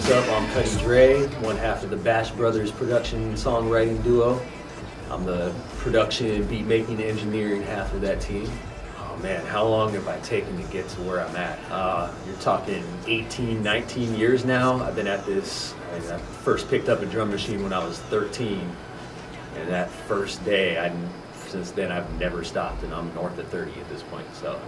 What's up? I'm Cutty Dre, one half of the Bash Brothers production songwriting duo. I'm the production, beat making, engineering half of that team. Oh man, how long have I taken to get to where I'm at? You're talking 18, 19 years now. I've been at this. I first picked up a drum machine when I was 13, and that first day, since then I've never stopped, and I'm north of 30 at this point. So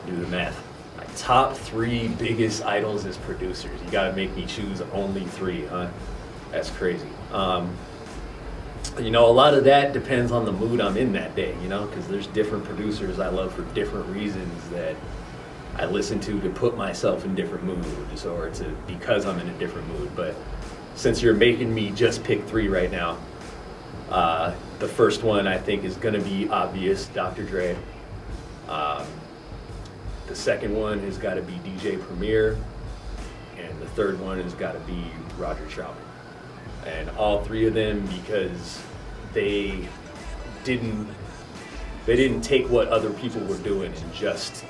do the math. My top 3 biggest idols as producers. You gotta make me choose only 3, huh? That's crazy. A lot of that depends on the mood I'm in that day, because there's different producers I love for different reasons that I listen to put myself in different moods or because I'm in a different mood. But since you're making me just pick 3 right now, the first one I think is gonna be obvious, Dr. Dre. The second one has got to be DJ Premier, and the third one has got to be Roger Troutman. And all 3 of them, because they didn't take what other people were doing and just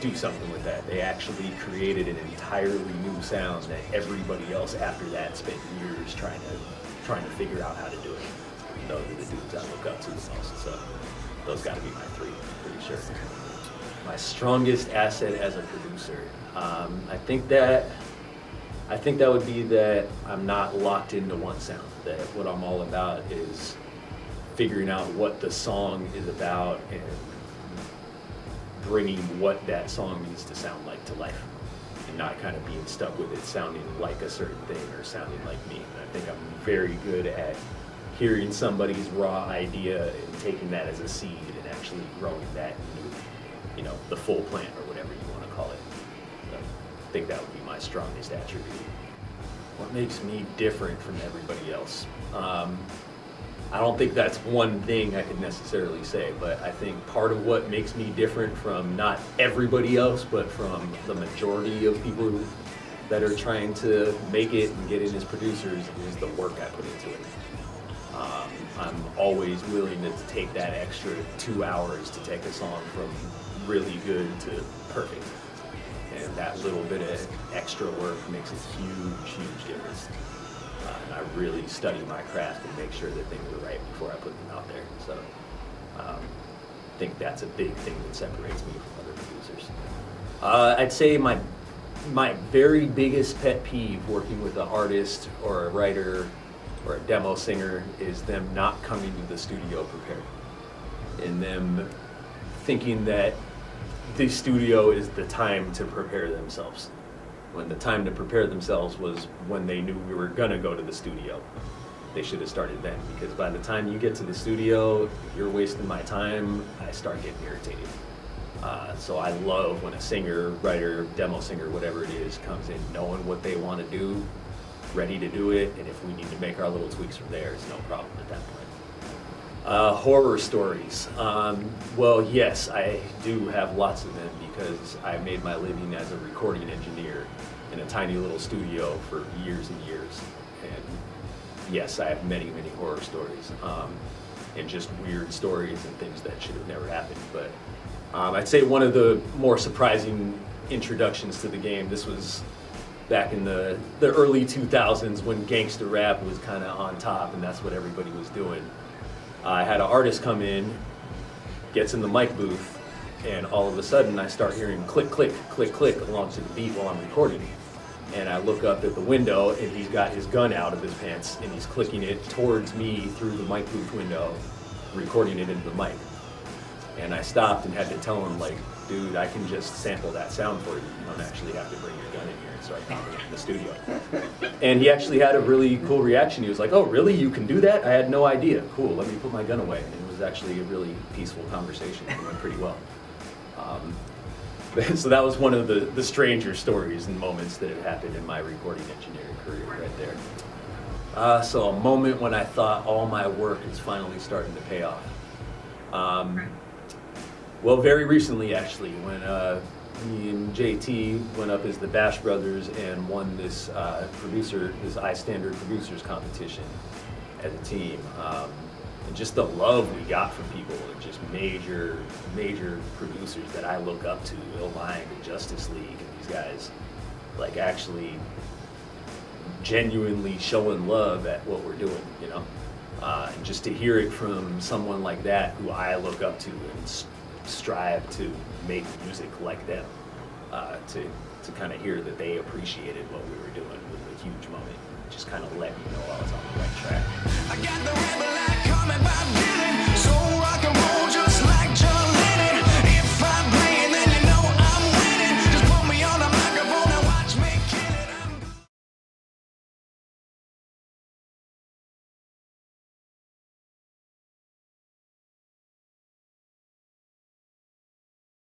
do something with that. They actually created an entirely new sound that everybody else after that spent years trying to figure out how to do it. And those are the dudes I look up to the most. So those got to be my 3, pretty sure. My strongest asset as a producer, I think that would be that I'm not locked into one sound. That what I'm all about is figuring out what the song is about and bringing what that song needs to sound like to life, and not kind of being stuck with it sounding like a certain thing or sounding like me. And I think I'm very good at hearing somebody's raw idea and taking that as a seed and actually growing that into the full plant or whatever you want to call it. So I think that would be my strongest attribute. What makes me different from everybody else? I don't think that's one thing I could necessarily say, but I think part of what makes me different from not everybody else, but from the majority of people that are trying to make it and get in as producers is the work I put into it. I'm always willing to take that extra 2 hours to take a song from really good to perfect. And that little bit of extra work makes a huge, huge difference. And I really study my craft and make sure that things are right before I put them out there. So I think that's a big thing that separates me from other producers. I'd say my very biggest pet peeve working with an artist or a writer or a demo singer is them not coming to the studio prepared, and them thinking that the studio is the time to prepare themselves, when the time to prepare themselves was when they knew we were gonna go to the studio. They should have started then, because by the time you get to the studio, if you're wasting my time, I start getting irritated. So I love when a singer, writer, demo singer, whatever it is, comes in knowing what they want to do, ready to do it, and if we need to make our little tweaks from there, it's no problem at that point. Horror stories. Well, yes, I do have lots of them because I made my living as a recording engineer in a tiny little studio for years and years. And yes, I have many, many horror stories, and just weird stories and things that should have never happened. But I'd say one of the more surprising introductions to the game, this was back in the early 2000s when gangster rap was kind of on top and that's what everybody was doing. I had an artist come in, gets in the mic booth, and all of a sudden I start hearing click, click, click, click along to the beat while I'm recording. And I look up at the window and he's got his gun out of his pants and he's clicking it towards me through the mic booth window, recording it into the mic. And I stopped and had to tell him, like, dude, I can just sample that sound for you. You don't actually have to bring your gun in here and start popping it in the studio. And he actually had a really cool reaction. He was like, oh, really? You can do that? I had no idea. Cool, let me put my gun away. And it was actually a really peaceful conversation. It went pretty well. So that was one of the stranger stories and moments that have happened in my recording engineering career right there. So a moment when I thought all my work is finally starting to pay off. Well, very recently, actually, when me and JT went up as the Bash Brothers and won this iStandard Producers competition as a team. And just the love we got from people, and just major producers that I look up to, Illmind and Justice League, and these guys, like, actually genuinely showing love at what we're doing, you know? And just to hear it from someone like that who I look up to and strive to make music like them, to kind of hear that they appreciated what we were doing was a huge moment. Just kind of let me know I was on the right track. I got the rebel light coming by feeling so